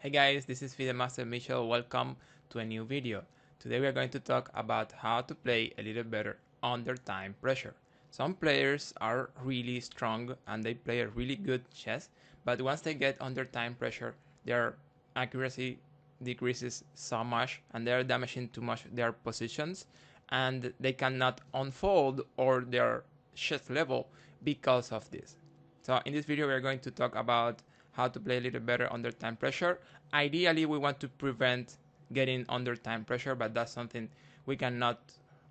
Hey guys, this is Master Michel. Welcome to a new video. Today we are going to talk about how to play a little better under time pressure. Some players are really strong and they play a really good chess, but once they get under time pressure, their accuracy decreases so much and they are damaging too much their positions and they cannot unfold or their chess level because of this. So in this video we are going to talk about how to play a little better under time pressure. Ideally, we want to prevent getting under time pressure, but that's something we cannot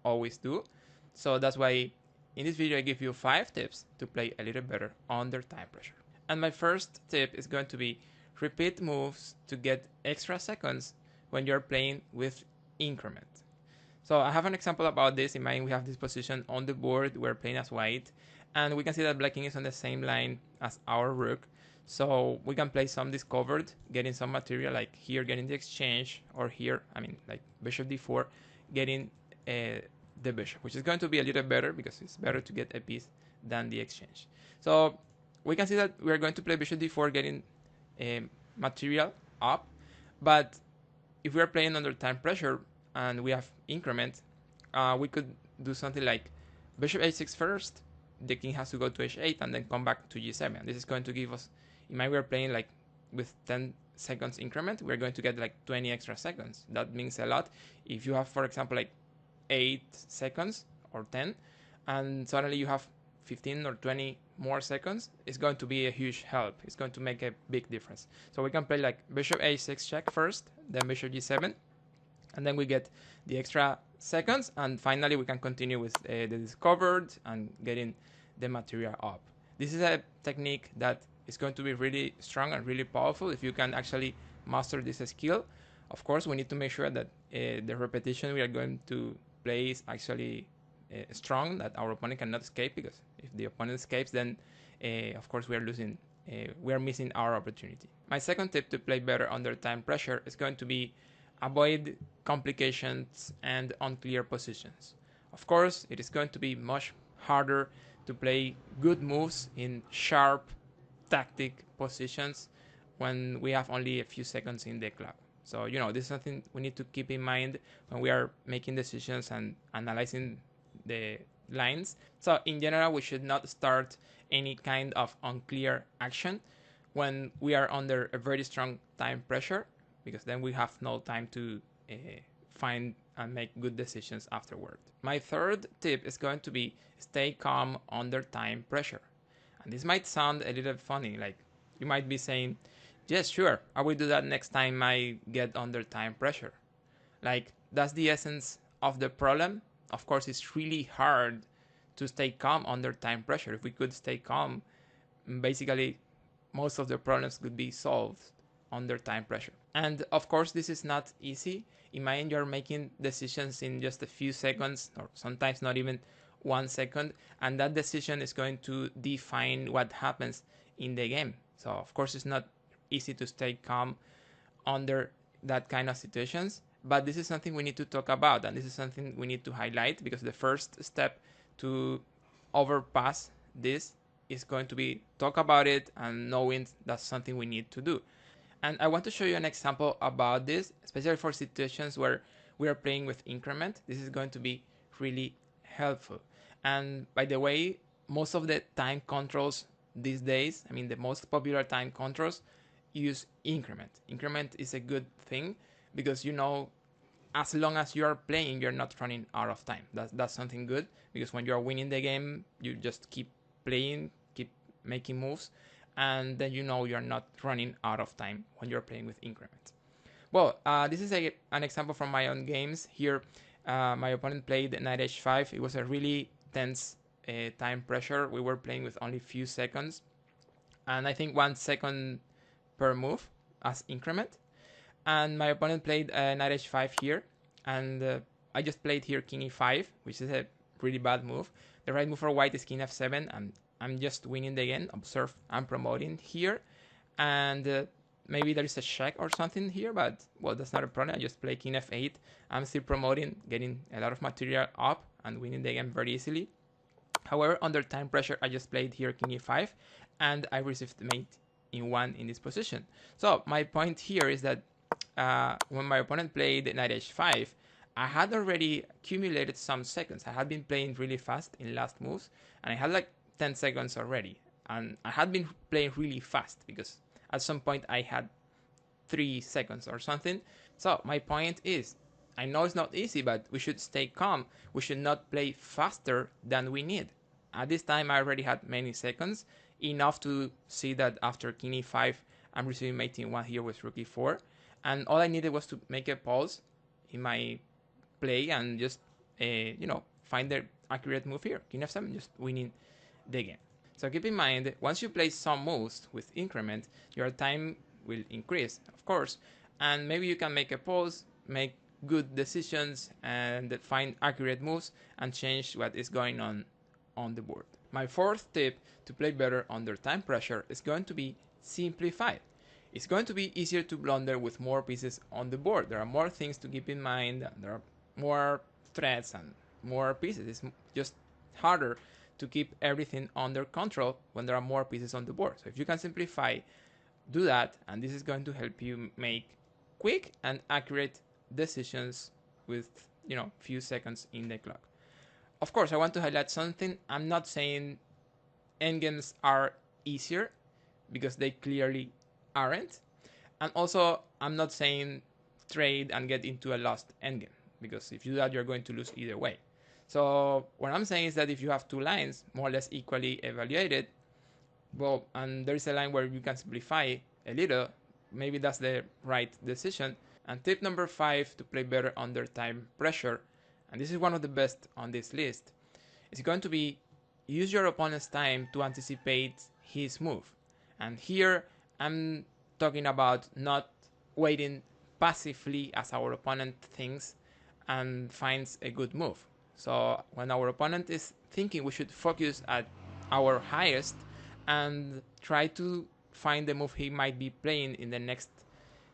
always do. So that's why in this video I give you 5 tips to play a little better under time pressure. And my first tip is going to be repeat moves to get extra seconds when you're playing with increment. So I have an example about this. In mind, we have this position on the board. We're playing as white, and we can see that black king is on the same line as our rook. So we can play some discovered, getting some material, like here getting the exchange, or here, like bishop d4, getting the bishop, which is going to be a little better because it's better to get a piece than the exchange. So we can see that we're going to play bishop d4, getting material up, but if we're playing under time pressure and we have increment, we could do something like bishop h6 first, the king has to go to h8 and then come back to g7. This is going to give us, in my we're playing like with 10 seconds increment, we're going to get like 20 extra seconds. That means a lot. If you have, for example, like 8 seconds or 10, and suddenly you have 15 or 20 more seconds, it's going to be a huge help. It's going to make a big difference. So we can play like bishop a6 check first, then bishop g7, and then we get the extra seconds, and finally we can continue with the discovered and getting the material up. This is a technique that is going to be really strong and really powerful if you can actually master this skill. Of course, we need to make sure that the repetition we are going to play is actually strong, that our opponent cannot escape, because if the opponent escapes, then of course we are losing, we are missing our opportunity. My second tip to play better under time pressure is going to be avoid complications and unclear positions. Of course, it is going to be much harder to play good moves in sharp tactic positions when we have only a few seconds in the clock. So, this is something we need to keep in mind when we are making decisions and analyzing the lines. So, in general, we should not start any kind of unclear action when we are under a very strong time pressure, because then we have no time to find and make good decisions afterward. My third tip is going to be stay calm under time pressure. And this might sound a little funny, like you might be saying, yes, sure, I will do that next time I get under time pressure. Like, that's the essence of the problem. Of course, it's really hard to stay calm under time pressure. If we could stay calm, basically most of the problems could be solved under time pressure. And of course, this is not easy. Imagine you're making decisions in just a few seconds, or sometimes not even 1 second, and that decision is going to define what happens in the game. So of course, it's not easy to stay calm under that kind of situations, but this is something we need to talk about, and this is something we need to highlight, because the first step to overpass this is going to be talk about it and knowing that's something we need to do. And I want to show you an example about this, especially for situations where we are playing with increment. This is going to be really helpful. And by the way, most of the time controls these days, the most popular time controls use increment. Increment is a good thing because, as long as you are playing, you're not running out of time. That's something good, because when you're winning the game, you just keep playing, keep making moves, and then you're not running out of time when you're playing with increment. Well, this is an example from my own games. Here, my opponent played knight h5. It was a really tense time pressure. We were playing with only few seconds, and I think 1 second per move as increment. And my opponent played knight h5 here, and I just played here king e5, which is a really bad move. The right move for white is king f7, and I'm just winning the game. Observe, I'm promoting here, and maybe there is a check or something here, but well, that's not a problem. I just play king f8. I'm still promoting, getting a lot of material up and winning the game very easily. However, under time pressure, I just played here king e5, and I received mate in one in this position. So my point here is that when my opponent played knight h5, I had already accumulated some seconds. I had been playing really fast in last moves, and I had like 10 seconds already. And I had been playing really fast because at some point I had 3 seconds or something. So my point is, I know it's not easy, but we should stay calm. We should not play faster than we need. At this time, I already had many seconds, enough to see that after king e5, I'm receiving mate in 1 here with rook e4. And all I needed was to make a pause in my play and just, find the accurate move here. King f7, just winning the game. So keep in mind, once you play some moves with increment, your time will increase, of course, and maybe you can make a pause, make good decisions, and find accurate moves and change what is going on the board. My fourth tip to play better under time pressure is going to be simplify. It's going to be easier to blunder with more pieces on the board. There are more things to keep in mind, there are more threats and more pieces. It's just harder to keep everything under control when there are more pieces on the board. So if you can simplify, do that, and this is going to help you make quick and accurate decisions with few seconds in the clock. Of course, I want to highlight something. I'm not saying endgames are easier, because they clearly aren't, and also I'm not saying trade and get into a lost endgame, because if you do that, you're going to lose either way. So what I'm saying is that if you have two lines more or less equally evaluated, well, and there's a line where you can simplify a little, maybe that's the right decision. And tip number 5 to play better under time pressure, and this is one of the best on this list, is going to be use your opponent's time to anticipate his move. And here I'm talking about not waiting passively as our opponent thinks and finds a good move. So when our opponent is thinking, we should focus at our highest and try to find the move he might be playing in the next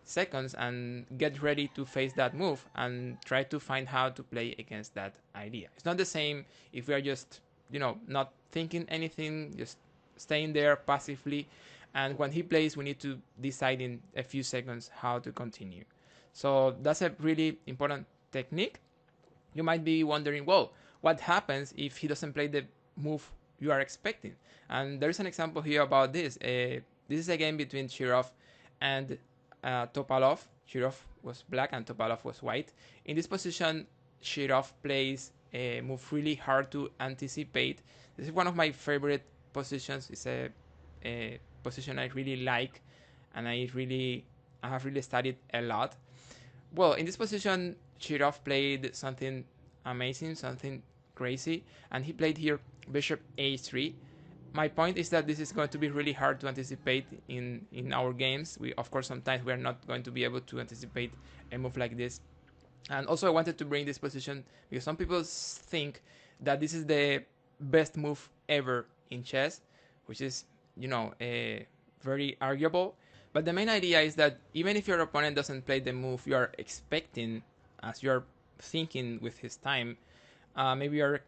seconds and get ready to face that move and try to find how to play against that idea. It's not the same if we are just, not thinking anything, just staying there passively, and when he plays, we need to decide in a few seconds how to continue. So that's a really important technique. You might be wondering, well, what happens if he doesn't play the move you are expecting? And there's an example here about this. This is a game between Shirov and Topalov. Shirov was black and Topalov was white. In this position, Shirov plays a move really hard to anticipate. This is one of my favorite positions. It's a position I really like, and I have really studied a lot. Well, in this position, Shirov played something amazing, something crazy, and he played here bishop a3. My point is that this is going to be really hard to anticipate in our games. Of course, sometimes we are not going to be able to anticipate a move like this. And also I wanted to bring this position because some people think that this is the best move ever in chess, which is, very arguable. But the main idea is that even if your opponent doesn't play the move you are expecting as you're thinking with his time, maybe you're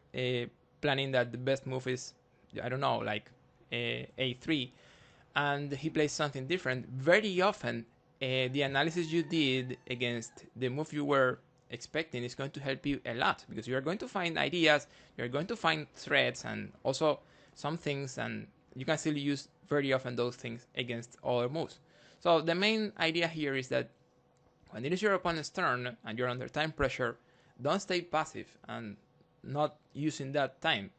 planning that the best move is, I don't know, like a3, and he plays something different. Very often, the analysis you did against the move you were expecting is going to help you a lot, because you're going to find ideas, you're going to find threats, and also some things, and you can still use very often those things against other moves. So the main idea here is that when it is your opponent's turn and you're under time pressure, don't stay passive and not using that time.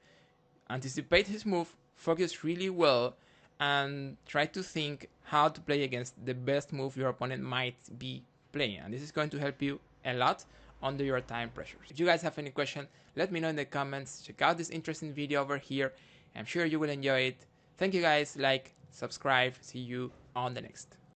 Anticipate his move, focus really well, and try to think how to play against the best move your opponent might be playing. And this is going to help you a lot under your time pressure. If you guys have any question, let me know in the comments. Check out this interesting video over here. I'm sure you will enjoy it. Thank you guys. Like, subscribe. See you on the next.